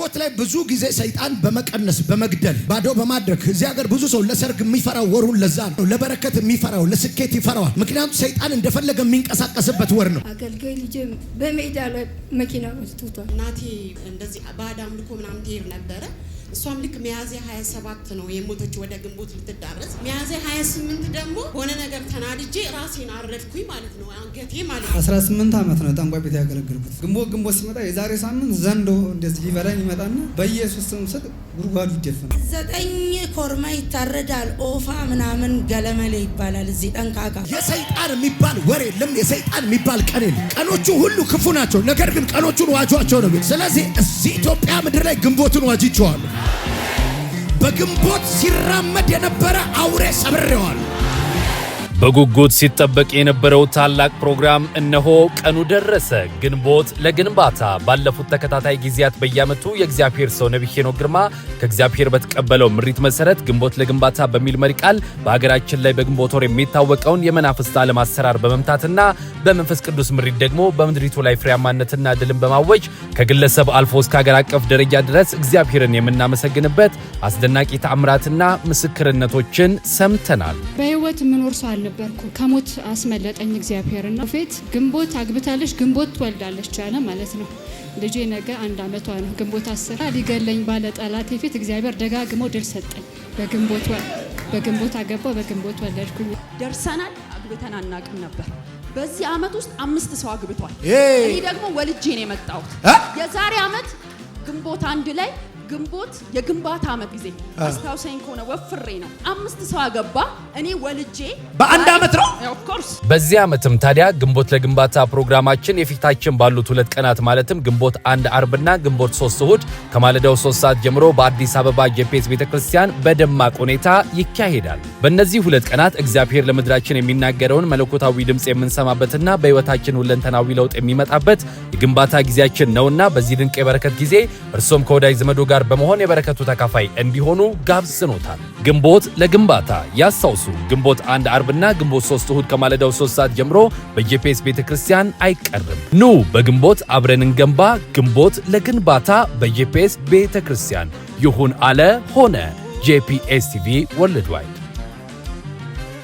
ግንቦት ላይ ብዙ ጊዜ ሰይጣን በመቀነስ በመግደል ባዶ በማድረግ እዚህ ሀገር ብዙ ሰው ለሰርግ የሚፈራው ወሩን ለዛ ነው። ለበረከት የሚፈራው ለስኬት ይፈራዋል። ምክንያቱም ሰይጣን እንደፈለገ የሚንቀሳቀስበት ወር ነው። አገልጋይ ልጅ በሜዳ ላይ መኪና ወስቷል። እናቴ እንደዚህ ባዕድ አምልኮ ምናምን ትሄድ ነበረ። እሷም ልክ ሚያዝያ 27 ነው የሞተች ወደ ግንቦት ልትዳረስ። ሚያዝያ 28 ደግሞ ሆነ ነገር ተናድጄ ራሴን አረድኩኝ ማለት ነው፣ አንገቴ ማለት ነው። 18 ዓመት ነው ጠንቋይ ቤት ያገለግልኩት። ግንቦት ሲመጣ የዛሬ ሳምንት ዘንዶ እንደዚህ ሊበላኝ ይመጣና በኢየሱስ ስም ስጥ ጉድጓዱ ይደፈናል። 9 ኮርማ ይታረዳል። ኦፋ ምናምን ገለመሌ ይባላል። እዚህ ጠንቃቃ የሰይጣን የሚባል ወሬ የለም። የሰይጣን የሚባል ቀን የለም። ቀኖቹ ሁሉ ክፉ ናቸው፣ ነገር ግን ቀኖቹን ዋጇቸው ነው። ስለዚህ እዚህ ኢትዮጵያ ምድር ላይ ግንቦትን ዋጅቸዋል። በግንቦት ሲራመድ የነበረ አውሬ ሰብሬዋል። በጉጉት ሲጠበቅ የነበረው ታላቅ ፕሮግራም እነሆ ቀኑ ደረሰ። ግንቦት ለግንባታ ባለፉት ተከታታይ ጊዜያት በየዓመቱ የእግዚአብሔር ሰው ነብይ ሄኖክ ግርማ ከእግዚአብሔር በተቀበለው ምሪት መሰረት ግንቦት ለግንባታ በሚል መሪ ቃል በሀገራችን ላይ በግንቦት ወር የሚታወቀውን የመናፍስት ዓለም አሰራር በመምታትና በመንፈስ ቅዱስ ምሪት ደግሞ በምድሪቱ ላይ ፍሬያማነትና ድልን በማወጅ ከግለሰብ አልፎ እስከ ሀገር አቀፍ ደረጃ ድረስ እግዚአብሔርን የምናመሰግንበት አስደናቂ ተአምራትና ምስክርነቶችን ሰምተናል። በህይወት ምኖር ሰው ነበርኩ። ከሞት አስመለጠኝ እግዚአብሔርና ፕሮፌት ግንቦት አግብታለች ግንቦት ትወልዳለች አለ ማለት ነው። ልጄ ነገ 1 ዓመቷ ነው። ግንቦት 10 ሊገለኝ ባለ ጠላቴ ፊት እግዚአብሔር ደጋግሞ ድል ሰጠኝ። በግንቦት አገባው፣ በግንቦት ወለድኩኝ። ደርሰናል። አግብተን አናውቅም ነበር። በዚህ ዓመት ውስጥ 5 ሰው አግብቷል። እኔ ደግሞ ወልጄ ነው የመጣሁት። የዛሬ ዓመት ግንቦት 1 ላይ ግንቦት የግንባታ ዓመት ጊዜ አስታውሰኝ ከሆነ ወፍሬ ነው 5 ሰው አገባ። እኔ ወልጄ በአንድ ዓመት ነው። ኦፍ ኮርስ በዚህ ዓመትም ታዲያ ግንቦት ለግንባታ ፕሮግራማችን የፊታችን ባሉት 2 ቀናት ማለትም ግንቦት 1 አርብና ግንቦት 3 እሁድ ከማለዳው 3 ሰዓት ጀምሮ በአዲስ አበባ ጄፒኤስ ቤተክርስቲያን በደማቅ ሁኔታ ይካሄዳል። በእነዚህ 2 ቀናት እግዚአብሔር ለምድራችን የሚናገረውን መለኮታዊ ድምጽ የምንሰማበትና በህይወታችን ሁለንተናዊ ለውጥ የሚመጣበት የግንባታ ጊዜያችን ነውና በዚህ ድንቅ የበረከት ጊዜ እርሶም ከወዳጅ ዘመዶ ጋር በመሆን የበረከቱ ተካፋይ እንዲሆኑ ጋብዘኖታል። ግንቦት ለግንባታ ያስታውሱ። ግንቦት 1 አርብና ግንቦት 3 እሁድ ከማለዳው 3 ሰዓት ጀምሮ በጄፒኤስ ቤተክርስቲያን አይቀርም። ኑ በግንቦት አብረን እንገንባ። ግንቦት ለግንባታ በጄፒኤስ ቤተክርስቲያን ይሁን አለ ሆነ። ጄፒኤስ ቲቪ ወርልድ ዋይድ